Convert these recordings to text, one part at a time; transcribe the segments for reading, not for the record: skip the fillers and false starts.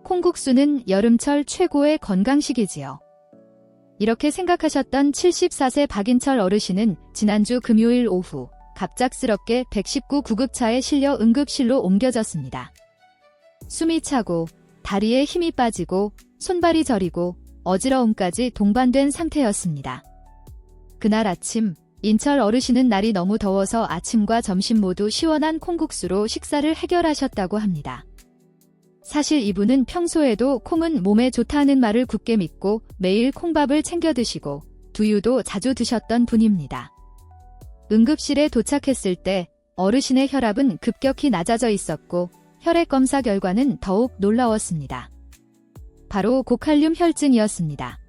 콩국수는 여름철 최고의 건강식이지요. 이렇게 생각하셨던 74세 박인철 어르신은 지난주 금요일 오후 갑작스럽게 119 구급차에 실려 응급실로 옮겨졌습니다. 숨이 차고 다리에 힘이 빠지고 손발이 저리고 어지러움까지 동반된 상태였습니다. 그날 아침 인철 어르신은 날이 너무 더워서 아침과 점심 모두 시원한 콩국수로 식사를 해결하셨다고 합니다. 사실 이분은 평소에도 콩은 몸에 좋다는 말을 굳게 믿고 매일 콩밥을 챙겨 드시고 두유도 자주 드셨던 분입니다. 응급실에 도착했을 때 어르신의 혈압은 급격히 낮아져 있었고 혈액 검사 결과는 더욱 놀라웠습니다. 바로 고칼륨 혈증이었습니다.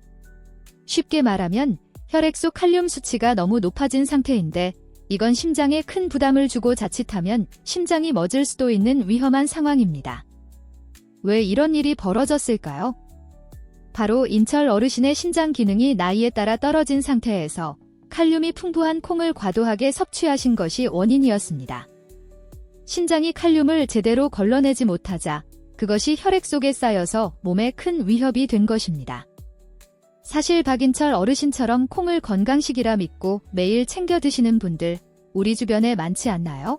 쉽게 말하면 혈액 속 칼륨 수치가 너무 높아진 상태인데 이건 심장에 큰 부담을 주고 자칫하면 심장이 멎을 수도 있는 위험한 상황입니다. 왜 이런 일이 벌어졌을까요? 바로 인철 어르신의 신장 기능이 나이에 따라 떨어진 상태에서 칼륨이 풍부한 콩을 과도하게 섭취하신 것이 원인이었습니다. 신장이 칼륨을 제대로 걸러내지 못하자 그것이 혈액 속에 쌓여서 몸에 큰 위협이 된 것입니다. 사실 박인철 어르신처럼 콩을 건강식이라 믿고 매일 챙겨 드시는 분들 우리 주변에 많지 않나요?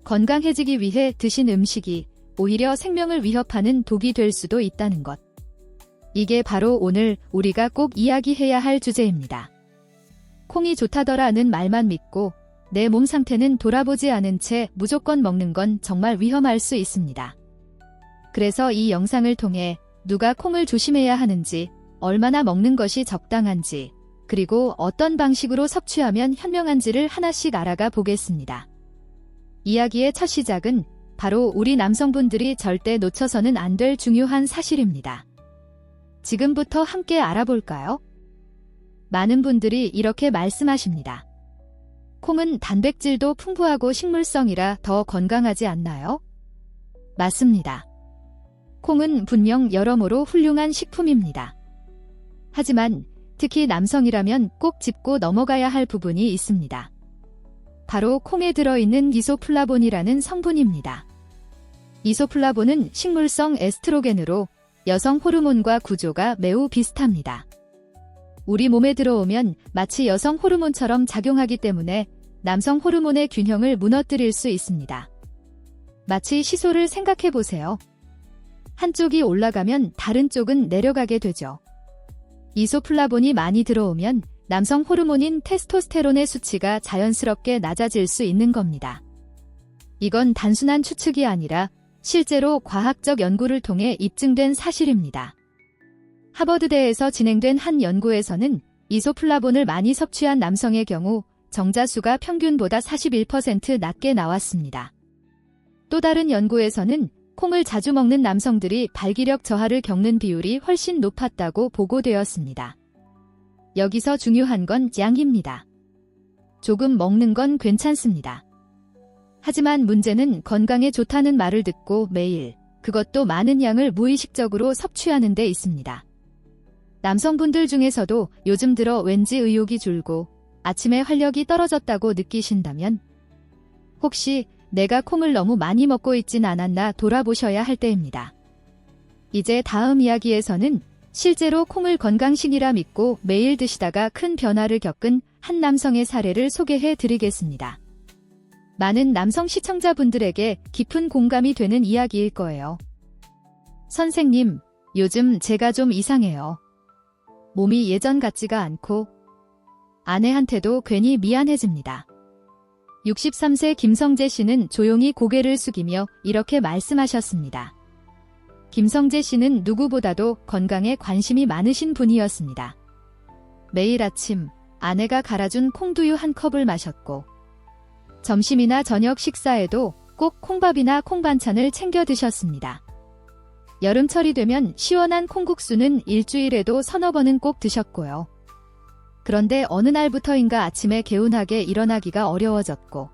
건강해지기 위해 드신 음식이 오히려 생명을 위협하는 독이 될 수도 있다는 것. 이게 바로 오늘 우리가 꼭 이야기해야 할 주제입니다. 콩이 좋다더라는 말만 믿고 내 몸 상태는 돌아보지 않은 채 무조건 먹는 건 정말 위험할 수 있습니다. 그래서 이 영상을 통해 누가 콩을 조심해야 하는지, 얼마나 먹는 것이 적당한지, 그리고 어떤 방식으로 섭취하면 현명한지를 하나씩 알아가 보겠습니다. 이야기의 첫 시작은 바로 우리 남성분들이 절대 놓쳐서는 안 될 중요한 사실입니다. 지금부터 함께 알아볼까요? 많은 분들이 이렇게 말씀하십니다. 콩은 단백질도 풍부하고 식물성이라 더 건강하지 않나요? 맞습니다. 콩은 분명 여러모로 훌륭한 식품입니다. 하지만 특히 남성이라면 꼭 짚고 넘어가야 할 부분이 있습니다. 바로 콩에 들어있는 이소플라본이라는 성분입니다. 이소플라본은 식물성 에스트로겐으로 여성 호르몬과 구조가 매우 비슷합니다. 우리 몸에 들어오면 마치 여성 호르몬처럼 작용하기 때문에 남성 호르몬의 균형을 무너뜨릴 수 있습니다. 마치 시소를 생각해보세요. 한쪽이 올라가면 다른 쪽은 내려가게 되죠. 이소플라본이 많이 들어오면 남성 호르몬인 테스토스테론의 수치가 자연스럽게 낮아질 수 있는 겁니다. 이건 단순한 추측이 아니라 실제로 과학적 연구를 통해 입증된 사실입니다. 하버드대에서 진행된 한 연구에서는 이소플라본을 많이 섭취한 남성의 경우 정자수가 평균보다 41% 낮게 나왔습니다. 또 다른 연구에서는 콩을 자주 먹는 남성들이 발기력 저하를 겪는 비율이 훨씬 높았다고 보고되었습니다. 여기서 중요한 건 양입니다. 조금 먹는 건 괜찮습니다. 하지만 문제는 건강에 좋다는 말을 듣고 매일, 그것도 많은 양을 무의식적으로 섭취하는 데 있습니다. 남성분들 중에서도 요즘 들어 왠지 의욕이 줄고 아침에 활력이 떨어졌다고 느끼신다면 혹시 내가 콩을 너무 많이 먹고 있진 않았나 돌아보셔야 할 때입니다. 이제 다음 이야기에서는 실제로 콩을 건강식이라 믿고 매일 드시다가 큰 변화를 겪은 한 남성의 사례를 소개해 드리겠습니다. 많은 남성 시청자분들에게 깊은 공감이 되는 이야기일 거예요. 선생님, 요즘 제가 좀 이상해요. 몸이 예전 같지가 않고 아내한테도 괜히 미안해집니다. 63세 김성재 씨는 조용히 고개를 숙이며 이렇게 말씀하셨습니다. 김성재 씨는 누구보다도 건강에 관심이 많으신 분이었습니다. 매일 아침 아내가 갈아준 콩두유 한 컵을 마셨고 점심이나 저녁 식사에도 꼭 콩밥이나 콩반찬을 챙겨 드셨습니다. 여름철이 되면 시원한 콩국수는 일주일에도 서너 번은 꼭 드셨고요. 그런데 어느 날부터인가 아침에 개운하게 일어나기가 어려워졌고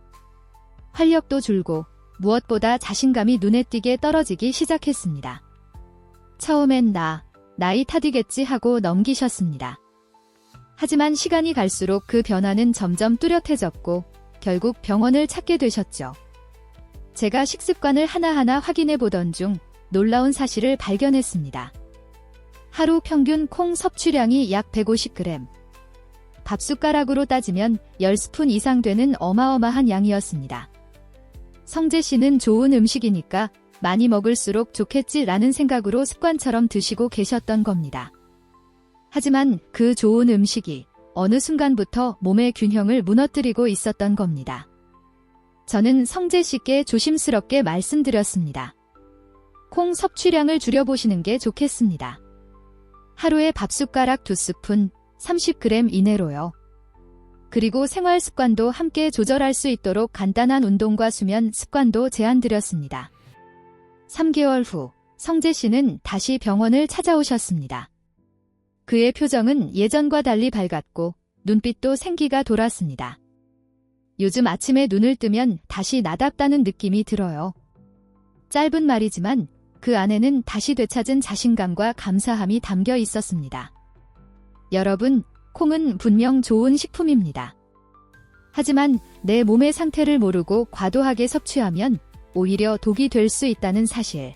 활력도 줄고 무엇보다 자신감이 눈에 띄게 떨어지기 시작했습니다. 처음엔 나이 탓이겠지 하고 넘기셨습니다. 하지만 시간이 갈수록 그 변화는 점점 뚜렷해졌고 결국 병원을 찾게 되셨죠. 제가 식습관을 하나하나 확인해 보던 중 놀라운 사실을 발견했습니다. 하루 평균 콩 섭취량이 약 150g. 밥숟가락으로 따지면 10스푼 이상 되는 어마어마한 양이었습니다. 성재 씨는 좋은 음식이니까 많이 먹을수록 좋겠지라는 생각으로 습관처럼 드시고 계셨던 겁니다. 하지만 그 좋은 음식이 어느 순간부터 몸의 균형을 무너뜨리고 있었던 겁니다. 저는 성재 씨께 조심스럽게 말씀드렸습니다. 콩 섭취량을 줄여보시는 게 좋겠습니다. 하루에 밥숟가락 2스푼, 30g 이내로요. 그리고 생활 습관도 함께 조절할 수 있도록 간단한 운동과 수면 습관도 제안드렸습니다. 3개월 후 성재 씨는 다시 병원을 찾아오셨습니다. 그의 표정은 예전과 달리 밝았고 눈빛도 생기가 돌았습니다. 요즘 아침에 눈을 뜨면 다시 나답다는 느낌이 들어요. 짧은 말이지만 그 안에는 다시 되찾은 자신감과 감사함이 담겨 있었습니다. 여러분, 콩은 분명 좋은 식품입니다. 하지만 내 몸의 상태를 모르고 과도하게 섭취하면 오히려 독이 될 수 있다는 사실.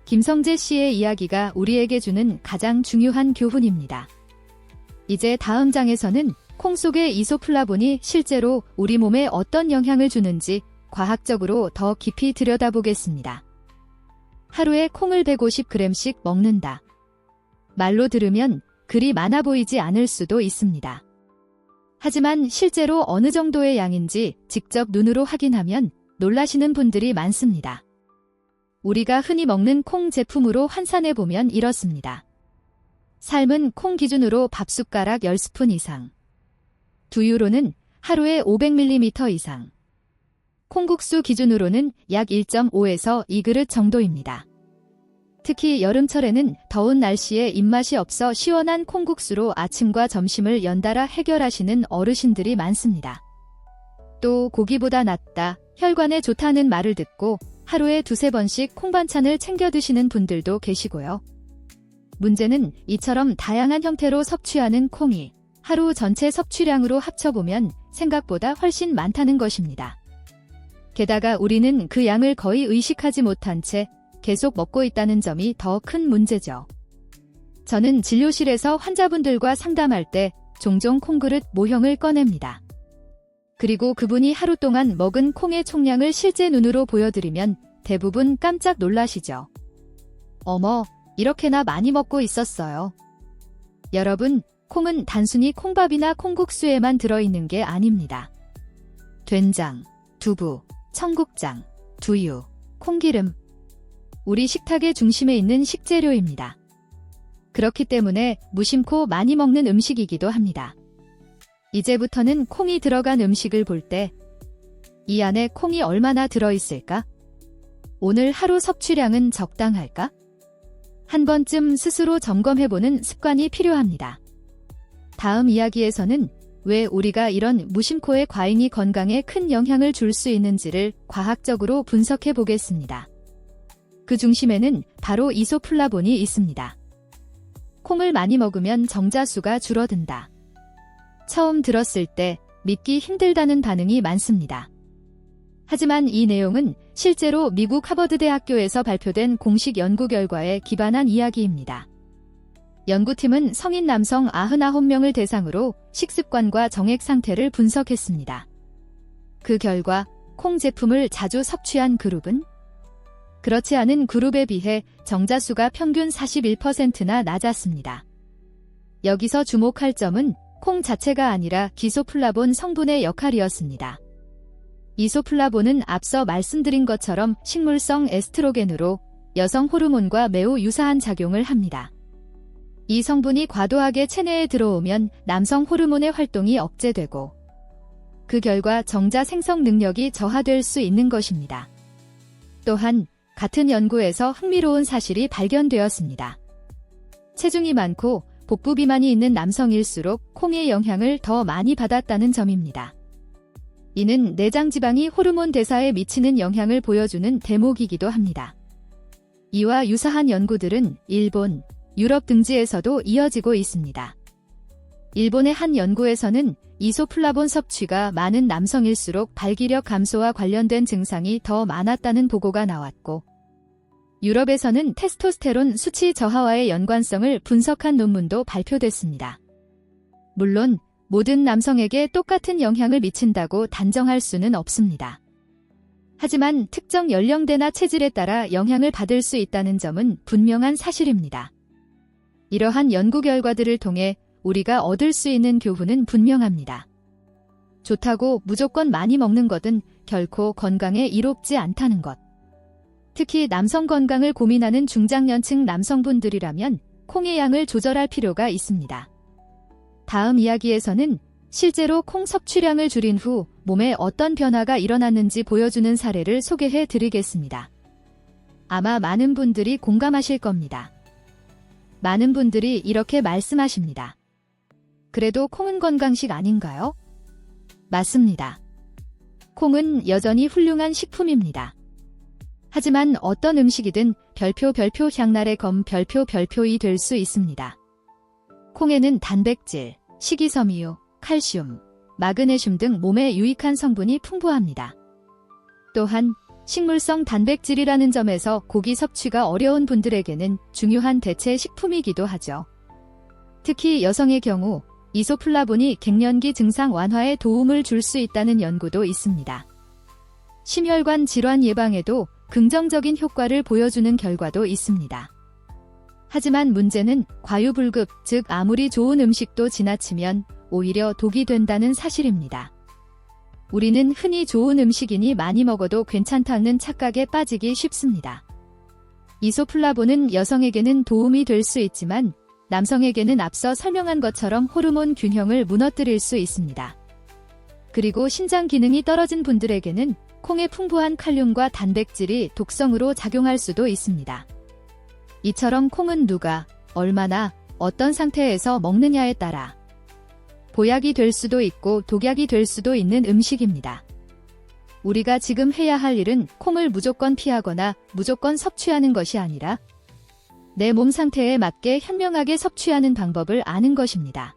김성재 씨의 이야기가 우리에게 주는 가장 중요한 교훈입니다. 이제 다음 장에서는 콩 속의 이소플라본이 실제로 우리 몸에 어떤 영향을 주는지 과학적으로 더 깊이 들여다보겠습니다. 하루에 콩을 150g씩 먹는다. 말로 들으면 그리 많아 보이지 않을 수도 있습니다. 하지만 실제로 어느 정도의 양인지 직접 눈으로 확인하면 놀라시는 분들이 많습니다. 우리가 흔히 먹는 콩 제품으로 환산해보면 이렇습니다. 삶은 콩 기준으로 밥숟가락 10스푼 이상. 두유로는 하루에 500ml 이상. 콩국수 기준으로는 약 1.5에서 2그릇 정도입니다. 특히 여름철에는 더운 날씨에 입맛이 없어 시원한 콩국수로 아침과 점심을 연달아 해결하시는 어르신들이 많습니다. 또 고기보다 낫다, 혈관에 좋다는 말을 듣고 하루에 2~3번씩 콩반찬을 챙겨 드시는 분들도 계시고요. 문제는 이처럼 다양한 형태로 섭취하는 콩이 하루 전체 섭취량으로 합쳐보면 생각보다 훨씬 많다는 것입니다. 게다가 우리는 그 양을 거의 의식하지 못한 채 계속 먹고 있다는 점이 더 큰 문제죠. 저는 진료실에서 환자분들과 상담할 때 종종 콩그릇 모형을 꺼냅니다. 그리고 그분이 하루 동안 먹은 콩의 총량을 실제 눈으로 보여드리면 대부분 깜짝 놀라시죠. 어머, 이렇게나 많이 먹고 있었어요. 여러분, 콩은 단순히 콩밥이나 콩국수에만 들어있는 게 아닙니다. 된장, 두부, 청국장, 두유, 콩기름. 우리 식탁의 중심에 있는 식재료입니다. 그렇기 때문에 무심코 많이 먹는 음식이기도 합니다. 이제부터는 콩이 들어간 음식을 볼 때 이 안에 콩이 얼마나 들어있을까? 오늘 하루 섭취량은 적당할까? 한 번쯤 스스로 점검해보는 습관이 필요합니다. 다음 이야기에서는 왜 우리가 이런 무심코의 과잉이 건강에 큰 영향을 줄 수 있는지를 과학적으로 분석해 보겠습니다. 그 중심에는 바로 이소플라본이 있습니다. 콩을 많이 먹으면 정자수가 줄어든다. 처음 들었을 때 믿기 힘들다는 반응이 많습니다. 하지만 이 내용은 실제로 미국 하버드 대학교에서 발표된 공식 연구 결과에 기반한 이야기입니다. 연구팀은 성인 남성 99명을 대상으로 식습관과 정액 상태를 분석했습니다. 그 결과 콩 제품을 자주 섭취한 그룹은 그렇지 않은 그룹에 비해 정자수가 평균 41%나 낮았습니다. 여기서 주목할 점은 콩 자체가 아니라 기소플라본 성분의 역할이었습니다. 이소플라본은 앞서 말씀드린 것처럼 식물성 에스트로겐으로 여성 호르몬과 매우 유사한 작용을 합니다. 이 성분이 과도하게 체내에 들어오면 남성 호르몬의 활동이 억제되고 그 결과 정자 생성 능력이 저하될 수 있는 것입니다. 또한 같은 연구에서 흥미로운 사실이 발견되었습니다. 체중이 많고 복부 비만이 있는 남성일수록 콩의 영향을 더 많이 받았다는 점입니다. 이는 내장 지방이 호르몬 대사에 미치는 영향을 보여주는 대목이기도 합니다. 이와 유사한 연구들은 일본, 유럽 등지에서도 이어지고 있습니다. 일본의 한 연구에서는 이소플라본 섭취가 많은 남성일수록 발기력 감소와 관련된 증상이 더 많았다는 보고가 나왔고, 유럽에서는 테스토스테론 수치 저하와의 연관성을 분석한 논문도 발표됐습니다. 물론 모든 남성에게 똑같은 영향을 미친다고 단정할 수는 없습니다. 하지만 특정 연령대나 체질에 따라 영향을 받을 수 있다는 점은 분명한 사실입니다. 이러한 연구 결과들을 통해 우리가 얻을 수 있는 교훈은 분명합니다. 좋다고 무조건 많이 먹는 것은 결코 건강에 이롭지 않다는 것. 특히 남성 건강을 고민하는 중장년층 남성분들이라면 콩의 양을 조절할 필요가 있습니다. 다음 이야기에서는 실제로 콩 섭취량을 줄인 후 몸에 어떤 변화가 일어났는지 보여주는 사례를 소개해 드리겠습니다. 아마 많은 분들이 공감하실 겁니다. 많은 분들이 이렇게 말씀하십니다. 그래도 콩은 건강식 아닌가요? 맞습니다. 콩은 여전히 훌륭한 식품입니다. 하지만 어떤 음식이든 별표 향날의 검 별표이 될 수 있습니다. 콩에는 단백질, 식이섬유, 칼슘, 마그네슘 등 몸에 유익한 성분이 풍부합니다. 또한 식물성 단백질이라는 점에서 고기 섭취가 어려운 분들에게는 중요한 대체 식품이기도 하죠. 특히 여성의 경우 이소플라본이 갱년기 증상 완화에 도움을 줄 수 있다는 연구도 있습니다. 심혈관 질환 예방에도 긍정적인 효과를 보여주는 결과도 있습니다. 하지만 문제는 과유불급, 즉 아무리 좋은 음식도 지나치면 오히려 독이 된다는 사실입니다. 우리는 흔히 좋은 음식이니 많이 먹어도 괜찮다는 착각에 빠지기 쉽습니다. 이소플라본은 여성에게는 도움이 될 수 있지만 남성에게는 앞서 설명한 것처럼 호르몬 균형을 무너뜨릴 수 있습니다. 그리고 신장 기능이 떨어진 분들에게는 콩의 풍부한 칼륨과 단백질이 독성으로 작용할 수도 있습니다. 이처럼 콩은 누가, 얼마나, 어떤 상태에서 먹느냐에 따라 보약이 될 수도 있고 독약이 될 수도 있는 음식입니다. 우리가 지금 해야 할 일은 콩을 무조건 피하거나 무조건 섭취하는 것이 아니라 내 몸 상태에 맞게 현명하게 섭취하는 방법을 아는 것입니다.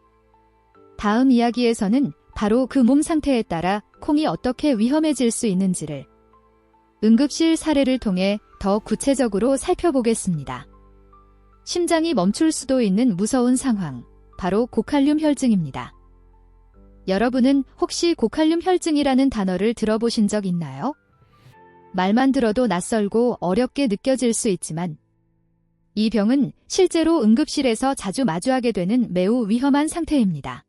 다음 이야기에서는 바로 그 몸 상태에 따라 콩이 어떻게 위험해질 수 있는지를 응급실 사례를 통해 더 구체적으로 살펴보겠습니다. 심장이 멈출 수도 있는 무서운 상황, 바로 고칼륨 혈증입니다. 여러분은 혹시 고칼륨 혈증이라는 단어를 들어보신 적 있나요? 말만 들어도 낯설고 어렵게 느껴질 수 있지만 이 병은 실제로 응급실에서 자주 마주하게 되는 매우 위험한 상태입니다.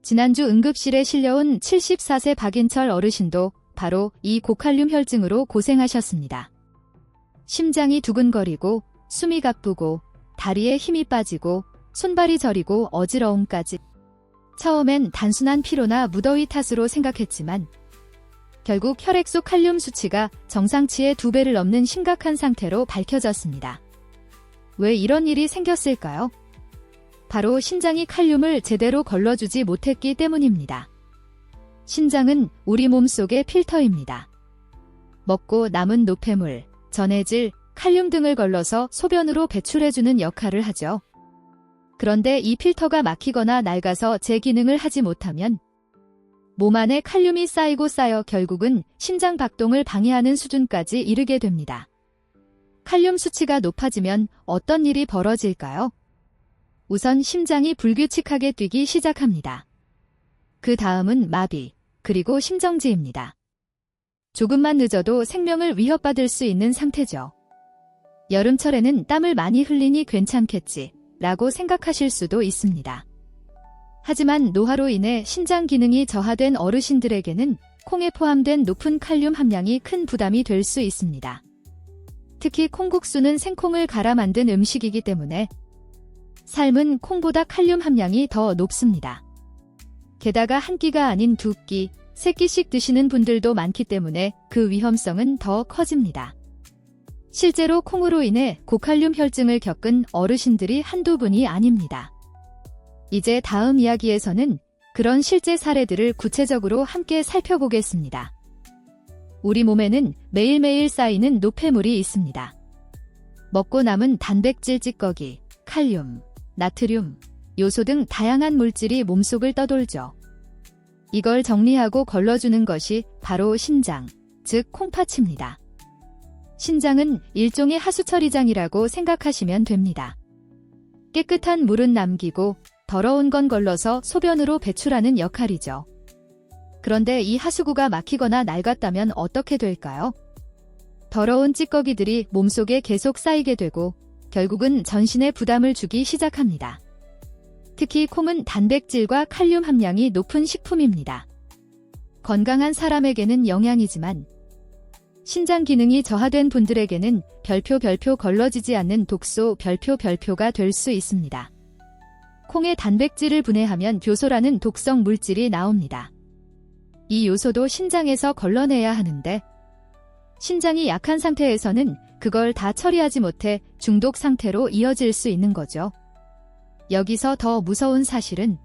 지난주 응급실에 실려온 74세 박인철 어르신도 바로 이 고칼륨 혈증으로 고생하셨습니다. 심장이 두근거리고 숨이 가쁘고 다리에 힘이 빠지고 손발이 저리고 어지러움까지. 처음엔 단순한 피로나 무더위 탓으로 생각했지만 결국 혈액 속 칼륨 수치가 정상치의 2배를 넘는 심각한 상태로 밝혀졌습니다. 왜 이런 일이 생겼을까요? 바로 신장이 칼륨을 제대로 걸러주지 못했기 때문입니다. 신장은 우리 몸속의 필터입니다. 먹고 남은 노폐물, 전해질, 칼륨 등을 걸러서 소변으로 배출해주는 역할을 하죠. 그런데 이 필터가 막히거나 낡아서 제 기능을 하지 못하면 몸 안에 칼륨이 쌓이고 쌓여 결국은 심장 박동을 방해하는 수준까지 이르게 됩니다. 칼륨 수치가 높아지면 어떤 일이 벌어질까요? 우선 심장이 불규칙하게 뛰기 시작합니다. 그 다음은 마비, 그리고 심정지입니다. 조금만 늦어도 생명을 위협받을 수 있는 상태죠. 여름철에는 땀을 많이 흘리니 괜찮겠지 라고 생각하실 수도 있습니다. 하지만 노화로 인해 신장 기능이 저하된 어르신들에게는 콩에 포함된 높은 칼륨 함량이 큰 부담이 될 수 있습니다. 특히 콩국수는 생콩을 갈아 만든 음식이기 때문에 삶은 콩보다 칼륨 함량이 더 높습니다. 게다가 한 끼가 아닌 2끼, 3끼씩 드시는 분들도 많기 때문에 그 위험성은 더 커집니다. 실제로 콩으로 인해 고칼륨 혈증을 겪은 어르신들이 한두 분이 아닙니다. 이제 다음 이야기에서는 그런 실제 사례들을 구체적으로 함께 살펴보겠습니다. 우리 몸에는 매일매일 쌓이는 노폐물이 있습니다. 먹고 남은 단백질 찌꺼기, 칼륨, 나트륨, 요소 등 다양한 물질이 몸속을 떠돌죠. 이걸 정리하고 걸러주는 것이 바로 신장, 즉 콩팥입니다. 신장은 일종의 하수처리장이라고 생각하시면 됩니다. 깨끗한 물은 남기고 더러운 건 걸러서 소변으로 배출하는 역할이죠. 그런데 이 하수구가 막히거나 낡았다면 어떻게 될까요? 더러운 찌꺼기들이 몸속에 계속 쌓이게 되고 결국은 전신에 부담을 주기 시작합니다. 특히 콩은 단백질과 칼륨 함량이 높은 식품입니다. 건강한 사람에게는 영양이지만 신장 기능이 저하된 분들에게는 별표 걸러지지 않는 독소 별표가 될 수 있습니다. 콩의 단백질을 분해하면 교소라는 독성 물질이 나옵니다. 이 요소도 신장에서 걸러내야 하는데 신장이 약한 상태에서는 그걸 다 처리하지 못해 중독 상태로 이어질 수 있는 거죠. 여기서 더 무서운 사실은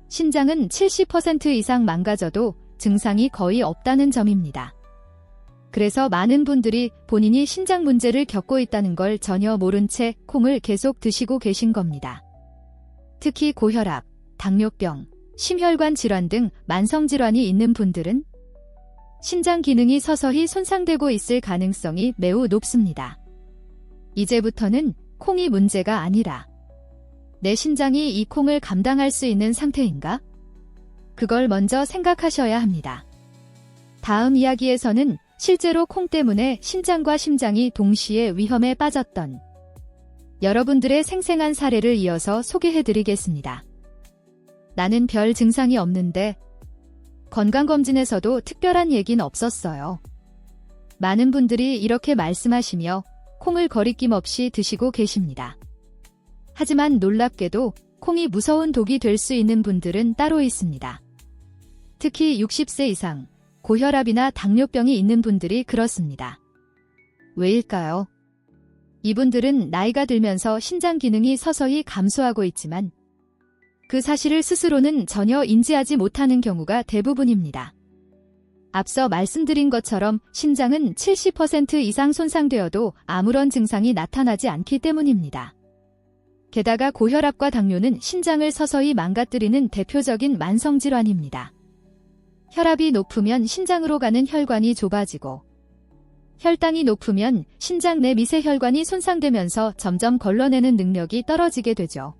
신장은 70% 이상 망가져도 증상이 거의 없다는 점입니다. 그래서 많은 분들이 본인이 신장 문제를 겪고 있다는 걸 전혀 모른 채 콩을 계속 드시고 계신 겁니다. 특히 고혈압, 당뇨병, 심혈관 질환 등 만성 질환이 있는 분들은 신장 기능이 서서히 손상되고 있을 가능성이 매우 높습니다. 이제부터는 콩이 문제가 아니라 내 신장이 이 콩을 감당할 수 있는 상태인가? 그걸 먼저 생각하셔야 합니다. 다음 이야기에서는 실제로 콩 때문에 신장과 심장이 동시에 위험에 빠졌던 여러분들의 생생한 사례를 이어서 소개해드리겠습니다. 나는 별 증상이 없는데 건강검진에서도 특별한 얘긴 없었어요. 많은 분들이 이렇게 말씀하시며 콩을 거리낌 없이 드시고 계십니다. 하지만 놀랍게도 콩이 무서운 독이 될 수 있는 분들은 따로 있습니다. 특히 60세 이상, 고혈압이나 당뇨병이 있는 분들이 그렇습니다. 왜일까요? 이분들은 나이가 들면서 신장 기능이 서서히 감소하고 있지만 그 사실을 스스로는 전혀 인지하지 못하는 경우가 대부분입니다. 앞서 말씀드린 것처럼 신장은 70% 이상 손상되어도 아무런 증상이 나타나지 않기 때문입니다. 게다가 고혈압과 당뇨는 신장을 서서히 망가뜨리는 대표적인 만성질환입니다. 혈압이 높으면 신장으로 가는 혈관이 좁아지고 혈당이 높으면 신장 내 미세혈관이 손상되면서 점점 걸러내는 능력이 떨어지게 되죠.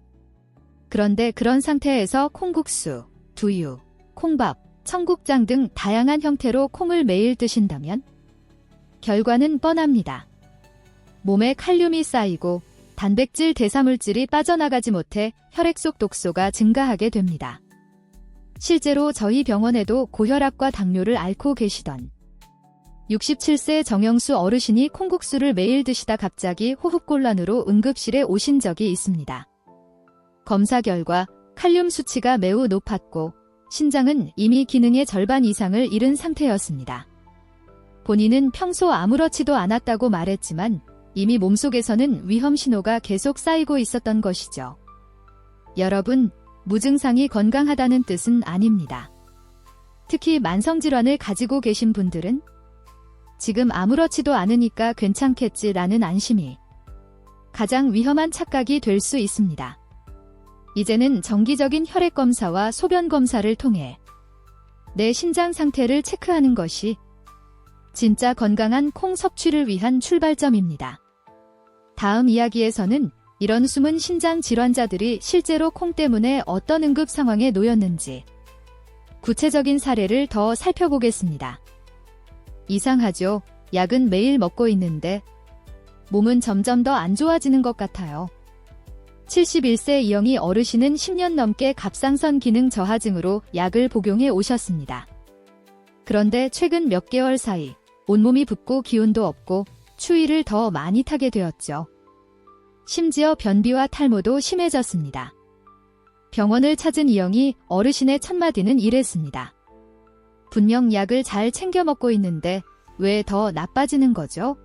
그런데 그런 상태에서 콩국수, 두유, 콩밥, 청국장 등 다양한 형태로 콩을 매일 드신다면 결과는 뻔합니다. 몸에 칼륨이 쌓이고 단백질 대사물질이 빠져나가지 못해 혈액 속 독소가 증가하게 됩니다. 실제로 저희 병원에도 고혈압과 당뇨를 앓고 계시던 67세 정영수 어르신이 콩국수를 매일 드시다 갑자기 호흡곤란으로 응급실에 오신 적이 있습니다. 검사 결과 칼륨 수치가 매우 높았고 신장은 이미 기능의 절반 이상을 잃은 상태였습니다. 본인은 평소 아무렇지도 않았다고 말했지만 이미 몸속에서는 위험 신호가 계속 쌓이고 있었던 것이죠. 여러분, 무증상이 건강하다는 뜻은 아닙니다. 특히 만성질환을 가지고 계신 분들은 지금 아무렇지도 않으니까 괜찮겠지라는 안심이 가장 위험한 착각이 될 수 있습니다. 이제는 정기적인 혈액 검사와 소변 검사를 통해 내 신장 상태를 체크하는 것이 진짜 건강한 콩 섭취를 위한 출발점입니다. 다음 이야기에서는 이런 숨은 신장 질환자들이 실제로 콩 때문에 어떤 응급 상황에 놓였는지 구체적인 사례를 더 살펴보겠습니다. 이상하죠? 약은 매일 먹고 있는데 몸은 점점 더 안 좋아지는 것 같아요. 71세 이영희 어르신은 10년 넘게 갑상선 기능 저하증으로 약을 복용해 오셨습니다. 그런데 최근 몇 개월 사이 온몸이 붓고 기운도 없고 추위를 더 많이 타게 되었죠. 심지어 변비와 탈모도 심해졌습니다. 병원을 찾은 이영희 어르신의 첫마디는 이랬습니다. 분명 약을 잘 챙겨 먹고 있는데 왜 더 나빠지는 거죠?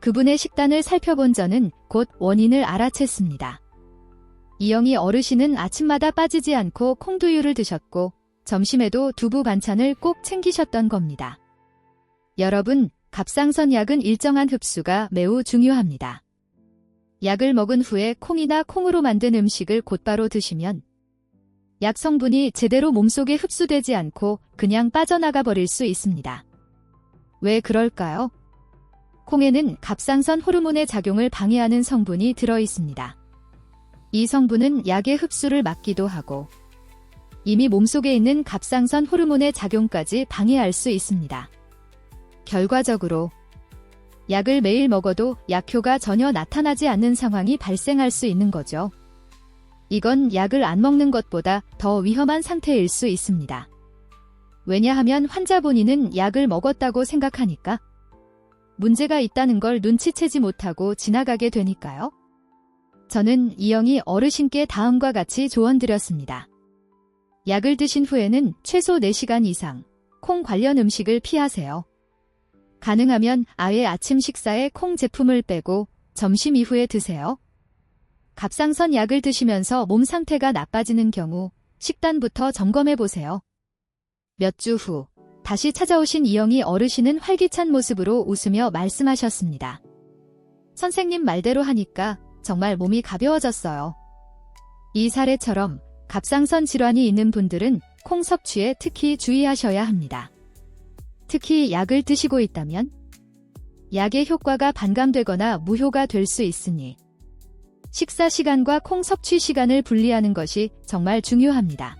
그분의 식단을 살펴본 저는 곧 원인을 알아챘습니다. 이영희 어르신은 아침마다 빠지지 않고 콩두유를 드셨고 점심에도 두부 반찬을 꼭 챙기셨던 겁니다. 여러분, 갑상선 약은 일정한 흡수가 매우 중요합니다. 약을 먹은 후에 콩이나 콩으로 만든 음식을 곧바로 드시면 약 성분이 제대로 몸속에 흡수되지 않고 그냥 빠져나가 버릴 수 있습니다. 왜 그럴까요? 콩에는 갑상선 호르몬의 작용을 방해하는 성분이 들어있습니다. 이 성분은 약의 흡수를 막기도 하고 이미 몸속에 있는 갑상선 호르몬의 작용까지 방해할 수 있습니다. 결과적으로 약을 매일 먹어도 약효가 전혀 나타나지 않는 상황이 발생할 수 있는 거죠. 이건 약을 안 먹는 것보다 더 위험한 상태일 수 있습니다. 왜냐하면 환자 본인은 약을 먹었다고 생각하니까 문제가 있다는 걸 눈치채지 못하고 지나가게 되니까요. 저는 이영희 어르신께 다음과 같이 조언드렸습니다. 약을 드신 후에는 최소 4시간 이상 콩 관련 음식을 피하세요. 가능하면 아예 아침 식사에 콩 제품을 빼고 점심 이후에 드세요. 갑상선 약을 드시면서 몸 상태가 나빠지는 경우 식단부터 점검해 보세요. 몇 주 후 다시 찾아오신 이영희 어르신은 활기찬 모습으로 웃으며 말씀하셨습니다. 선생님 말대로 하니까 정말 몸이 가벼워졌어요. 이 사례처럼 갑상선 질환이 있는 분들은 콩 섭취에 특히 주의하셔야 합니다. 특히 약을 드시고 있다면 약의 효과가 반감되거나 무효가 될 수 있으니 식사 시간과 콩 섭취 시간을 분리하는 것이 정말 중요합니다.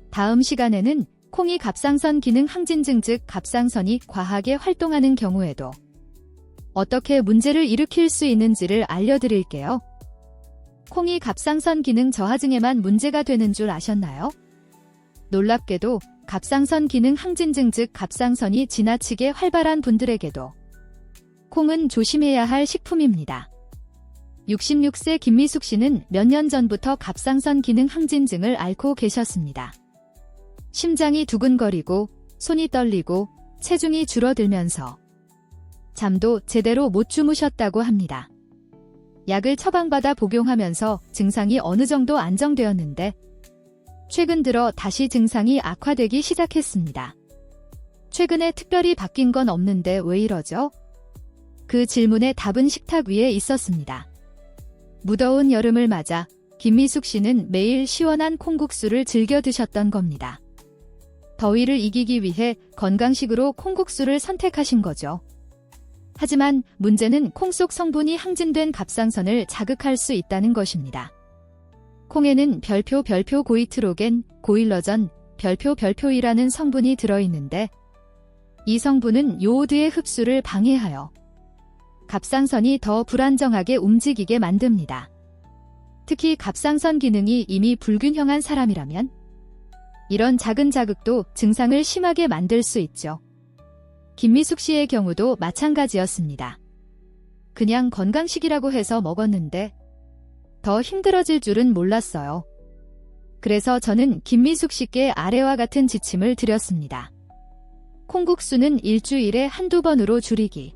다음 시간에는 콩이 갑상선 기능 항진증 즉 갑상선이 과하게 활동하는 경우에도 어떻게 문제를 일으킬 수 있는지를 알려드릴게요. 콩이 갑상선 기능 저하증에만 문제가 되는 줄 아셨나요? 놀랍게도 갑상선 기능 항진증 즉 갑상선이 지나치게 활발한 분들에게도 콩은 조심해야 할 식품입니다. 66세 김미숙 씨는 몇 년 전부터 갑상선 기능 항진증을 앓고 계셨습니다. 심장이 두근거리고 손이 떨리고 체중이 줄어들면서 잠도 제대로 못 주무셨다고 합니다. 약을 처방받아 복용하면서 증상이 어느 정도 안정되었는데 최근 들어 다시 증상이 악화되기 시작했습니다. 최근에 특별히 바뀐 건 없는데 왜 이러죠? 그 질문의 답은 식탁 위에 있었습니다. 무더운 여름을 맞아 김미숙 씨는 매일 시원한 콩국수를 즐겨 드셨던 겁니다. 더위를 이기기 위해 건강식으로 콩국수를 선택하신 거죠. 하지만 문제는 콩 속 성분이 항진된 갑상선을 자극할 수 있다는 것입니다. 콩에는 별표 고이트로겐, 고일러전, 별표이라는 성분이 들어있는데 이 성분은 요오드의 흡수를 방해하여 갑상선이 더 불안정하게 움직이게 만듭니다. 특히 갑상선 기능이 이미 불균형한 사람이라면 이런 작은 자극도 증상을 심하게 만들 수 있죠. 김미숙 씨의 경우도 마찬가지였습니다. 그냥 건강식이라고 해서 먹었는데 더 힘들어질 줄은 몰랐어요. 그래서 저는 김미숙 씨께 아래와 같은 지침을 드렸습니다. 콩국수는 일주일에 한두 번으로 줄이기.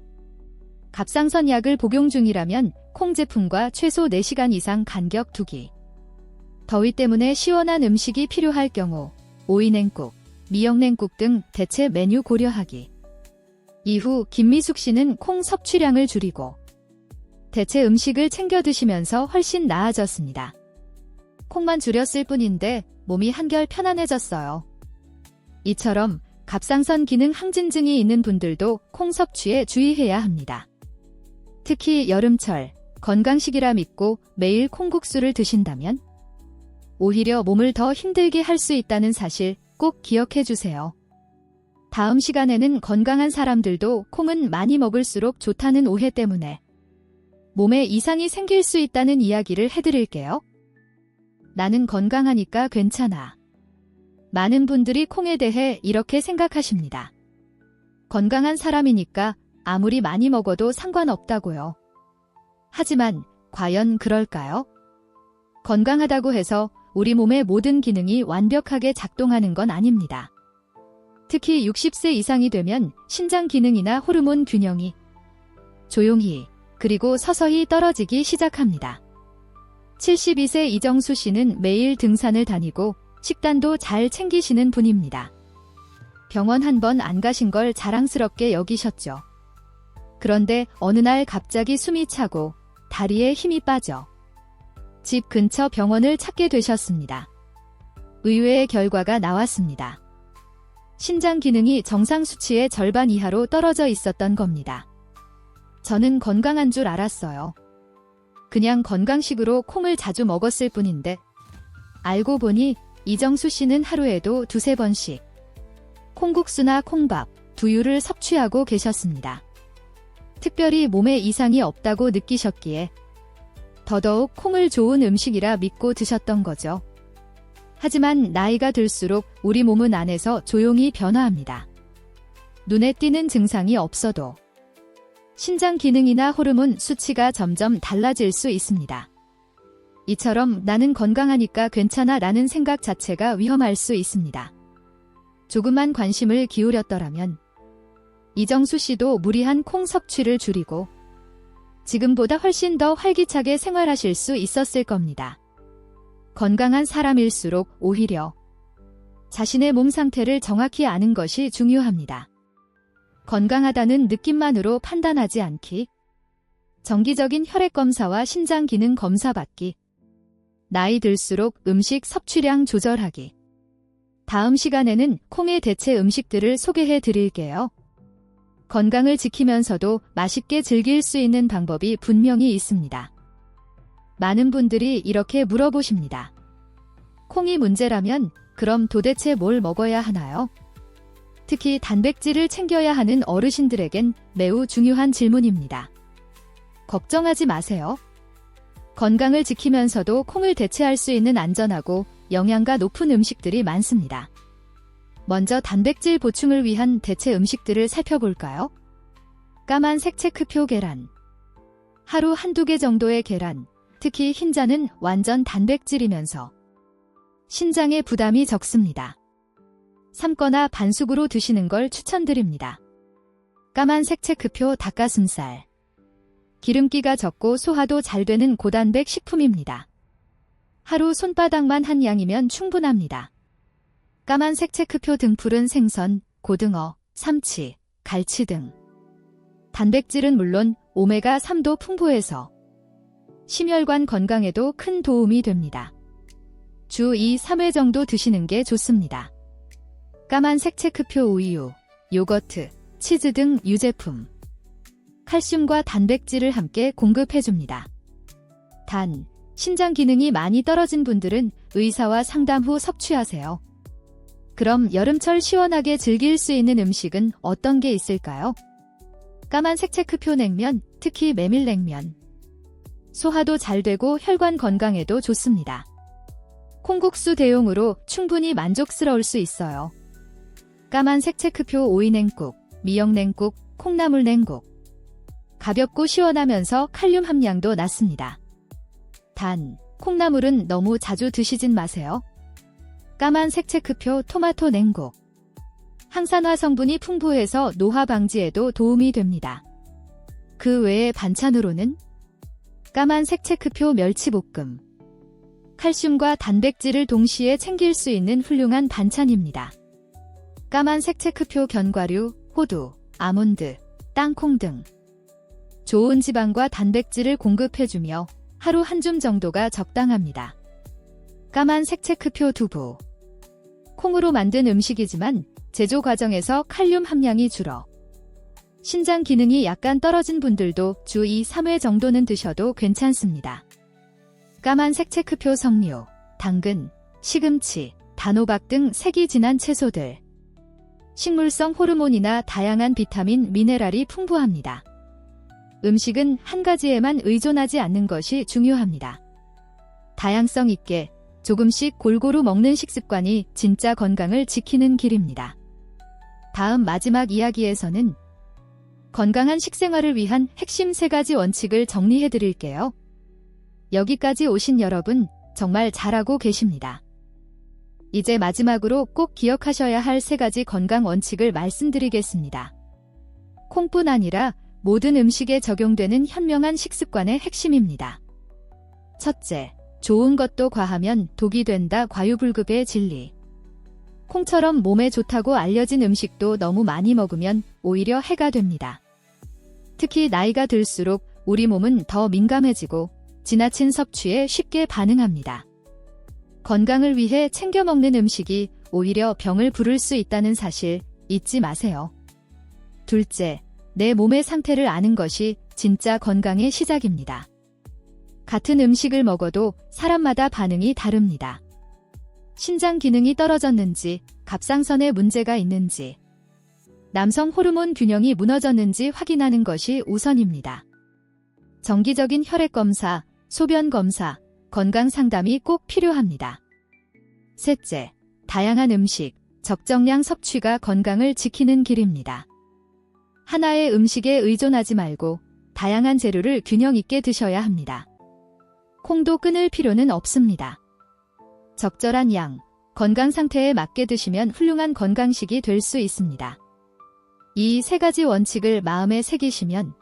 갑상선 약을 복용 중이라면 콩 제품과 최소 4시간 이상 간격 두기. 더위 때문에 시원한 음식이 필요할 경우 오이냉국, 미역냉국 등 대체 메뉴 고려하기. 이후 김미숙 씨는 콩 섭취량을 줄이고 대체 음식을 챙겨 드시면서 훨씬 나아졌습니다. 콩만 줄였을 뿐인데 몸이 한결 편안해졌어요. 이처럼 갑상선 기능 항진증이 있는 분들도 콩 섭취에 주의해야 합니다. 특히 여름철, 건강식이라 믿고 매일 콩국수를 드신다면 오히려 몸을 더 힘들게 할 수 있다는 사실 꼭 기억해 주세요. 다음 시간에는 건강한 사람들도 콩은 많이 먹을수록 좋다는 오해 때문에 몸에 이상이 생길 수 있다는 이야기를 해드릴게요. 나는 건강하니까 괜찮아. 많은 분들이 콩에 대해 이렇게 생각하십니다. 건강한 사람이니까 아무리 많이 먹어도 상관없다고요. 하지만 과연 그럴까요? 건강하다고 해서 우리 몸의 모든 기능이 완벽하게 작동하는 건 아닙니다. 특히 60세 이상이 되면 신장 기능이나 호르몬 균형이 조용히 그리고 서서히 떨어지기 시작합니다. 72세 이정수 씨는 매일 등산을 다니고 식단도 잘 챙기시는 분입니다. 병원 한 번 안 가신 걸 자랑스럽게 여기셨죠. 그런데 어느 날 갑자기 숨이 차고 다리에 힘이 빠져 집 근처 병원을 찾게 되셨습니다. 의외의 결과가 나왔습니다. 신장 기능이 정상 수치의 절반 이하로 떨어져 있었던 겁니다. 저는 건강한 줄 알았어요. 그냥 건강식으로 콩을 자주 먹었을 뿐인데 알고 보니 이정수 씨는 하루에도 2~3번씩 콩국수나 콩밥, 두유를 섭취하고 계셨습니다. 특별히 몸에 이상이 없다고 느끼셨기에 더더욱 콩을 좋은 음식이라 믿고 드셨던 거죠. 하지만 나이가 들수록 우리 몸은 안에서 조용히 변화합니다. 눈에 띄는 증상이 없어도 신장 기능이나 호르몬 수치가 점점 달라질 수 있습니다. 이처럼 나는 건강하니까 괜찮아 라는 생각 자체가 위험할 수 있습니다. 조금만 관심을 기울였더라면 이정수 씨도 무리한 콩 섭취를 줄이고 지금보다 훨씬 더 활기차게 생활하실 수 있었을 겁니다. 건강한 사람일수록 오히려 자신의 몸 상태를 정확히 아는 것이 중요합니다. 건강하다는 느낌만으로 판단하지 않기, 정기적인 혈액 검사와 신장 기능 검사 받기, 나이 들수록 음식 섭취량 조절하기. 다음 시간에는 콩의 대체 음식들을 소개해 드릴게요. 건강을 지키면서도 맛있게 즐길 수 있는 방법이 분명히 있습니다. 많은 분들이 이렇게 물어보십니다. 콩이 문제라면 그럼 도대체 뭘 먹어야 하나요? 특히 단백질을 챙겨야 하는 어르신들에겐 매우 중요한 질문입니다. 걱정하지 마세요. 건강을 지키면서도 콩을 대체할 수 있는 안전하고 영양가 높은 음식들이 많습니다. 먼저 단백질 보충을 위한 대체 음식들을 살펴볼까요? 까만 색체크표 계란. 하루 1~2개 정도의 계란, 특히 흰자는 완전 단백질이면서 신장에 부담이 적습니다. 삶거나 반숙으로 드시는 걸 추천드립니다. 까만 색체크표 닭가슴살. 기름기가 적고 소화도 잘 되는 고단백 식품입니다. 하루 손바닥만 한 양이면 충분합니다. 까만 색체크표 등푸른 생선, 고등어, 삼치, 갈치 등. 단백질은 물론 오메가3도 풍부해서 심혈관 건강에도 큰 도움이 됩니다. 주 2~3회 정도 드시는 게 좋습니다. 까만 색체크표 우유, 요거트, 치즈 등 유제품. 칼슘과 단백질을 함께 공급해줍니다. 단, 신장 기능이 많이 떨어진 분들은 의사와 상담 후 섭취하세요. 그럼 여름철 시원하게 즐길 수 있는 음식은 어떤 게 있을까요? 까만 색체크표 냉면, 특히 메밀냉면. 소화도 잘 되고 혈관 건강에도 좋습니다. 콩국수 대용으로 충분히 만족스러울 수 있어요. 까만 색체크표 오이냉국, 미역냉국, 콩나물냉국. 가볍고 시원하면서 칼륨 함량도 낮습니다. 단, 콩나물은 너무 자주 드시진 마세요. 까만 색체크표 토마토 냉국. 항산화 성분이 풍부해서 노화 방지에도 도움이 됩니다. 그 외에 반찬으로는 까만 색체크표 멸치볶음. 칼슘과 단백질을 동시에 챙길 수 있는 훌륭한 반찬입니다. 까만 색체크표 견과류, 호두, 아몬드, 땅콩 등. 좋은 지방과 단백질을 공급해주며 하루 1줌 정도가 적당합니다. 까만 색체크표 두부. 콩으로 만든 음식이지만 제조 과정에서 칼륨 함량이 줄어 신장 기능이 약간 떨어진 분들도 주 2~3회 정도는 드셔도 괜찮습니다. 까만 색체크표 석류, 당근, 시금치, 단호박 등 색이 진한 채소들. 식물성 호르몬이나 다양한 비타민, 미네랄이 풍부합니다. 음식은 한 가지에만 의존하지 않는 것이 중요합니다. 다양성 있게 조금씩 골고루 먹는 식습관이 진짜 건강을 지키는 길입니다. 다음 마지막 이야기에서는 건강한 식생활을 위한 핵심 3가지 원칙을 정리해 드릴게요. 여기까지 오신 여러분 정말 잘하고 계십니다. 이제 마지막으로 꼭 기억하셔야 할 3가지 건강 원칙을 말씀드리겠습니다. 콩뿐 아니라 모든 음식에 적용되는 현명한 식습관의 핵심입니다. 첫째, 좋은 것도 과하면 독이 된다. 과유불급의 진리. 콩처럼 몸에 좋다고 알려진 음식도 너무 많이 먹으면 오히려 해가 됩니다. 특히 나이가 들수록 우리 몸은 더 민감해지고 지나친 섭취에 쉽게 반응합니다. 건강을 위해 챙겨 먹는 음식이 오히려 병을 부를 수 있다는 사실 잊지 마세요. 둘째, 내 몸의 상태를 아는 것이 진짜 건강의 시작입니다. 같은 음식을 먹어도 사람마다 반응이 다릅니다. 신장 기능이 떨어졌는지, 갑상선에 문제가 있는지, 남성 호르몬 균형이 무너졌는지 확인하는 것이 우선입니다. 정기적인 혈액 검사, 소변 검사, 건강 상담이 꼭 필요합니다. 셋째, 다양한 음식, 적정량 섭취가 건강을 지키는 길입니다. 하나의 음식에 의존하지 말고 다양한 재료를 균형 있게 드셔야 합니다. 콩도 끊을 필요는 없습니다. 적절한 양, 건강 상태에 맞게 드시면 훌륭한 건강식이 될 수 있습니다. 이 세 가지 원칙을 마음에 새기시면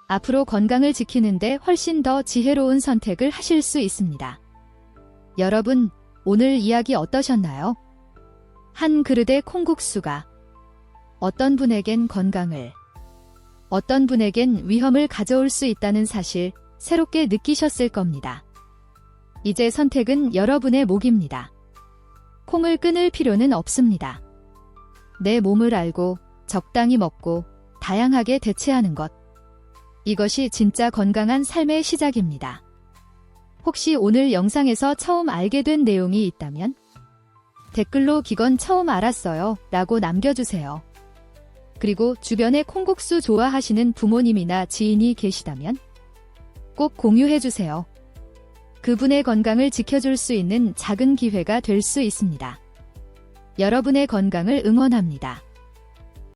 앞으로 건강을 지키는데 훨씬 더 지혜로운 선택을 하실 수 있습니다. 여러분, 오늘 이야기 어떠셨나요? 한 그릇의 콩국수가 어떤 분에겐 건강을, 어떤 분에겐 위험을 가져올 수 있다는 사실 새롭게 느끼셨을 겁니다. 이제 선택은 여러분의 몫입니다. 콩을 끊을 필요는 없습니다. 내 몸을 알고 적당히 먹고 다양하게 대체하는 것. 이것이 진짜 건강한 삶의 시작입니다. 혹시 오늘 영상에서 처음 알게 된 내용이 있다면 댓글로 기건 처음 알았어요 라고 남겨주세요. 그리고 주변에 콩국수 좋아하시는 부모님이나 지인이 계시다면 꼭 공유해주세요. 그분의 건강을 지켜줄 수 있는 작은 기회가 될 수 있습니다. 여러분의 건강을 응원합니다.